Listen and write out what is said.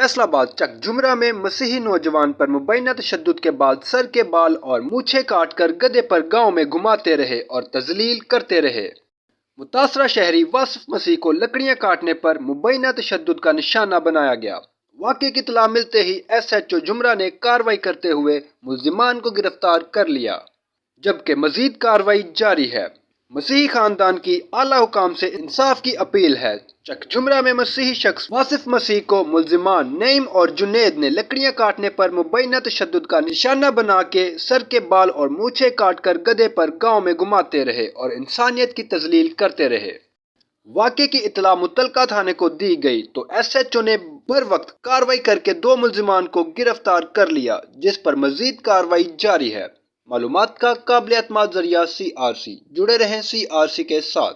فیصل آباد چک جمرہ میں مسیحی نوجوان پر مبینہ تشدد کے بعد سر کے بال اور مونچھیں کاٹ کر گدھے پر گاؤں میں گھماتے رہے اور تذلیل کرتے رہے۔ متاثرہ شہری واصف مسیح کو لکڑیاں کاٹنے پر مبینہ تشدد کا نشانہ بنایا گیا۔ واقعے کی اطلاع ملتے ہی ایس ایچ او جمرہ نے کارروائی کرتے ہوئے ملزمان کو گرفتار کر لیا، جبکہ مزید کارروائی جاری ہے۔ مسیحی خاندان کی اعلیٰ حکام سے انصاف کی اپیل ہے۔ چک جمرہ میں مسیحی شخص واصف مسیح کو ملزمان نعیم اور جنید نے لکڑیاں کاٹنے پر مبینہ تشدد کا نشانہ بنا کے سر کے بال اور مونچھیں کاٹ کر گدھے پر گاؤں میں گھماتے رہے اور انسانیت کی تذلیل کرتے رہے۔ واقعے کی اطلاع متعلقہ تھانے کو دی گئی تو ایس ایچ او نے بروقت کارروائی کر کے 2 ملزمان کو گرفتار کر لیا، جس پر مزید کارروائی جاری ہے۔ معلومات کا قابل اعتماد ذریعہ CRC۔ جڑے رہیں CRC کے ساتھ۔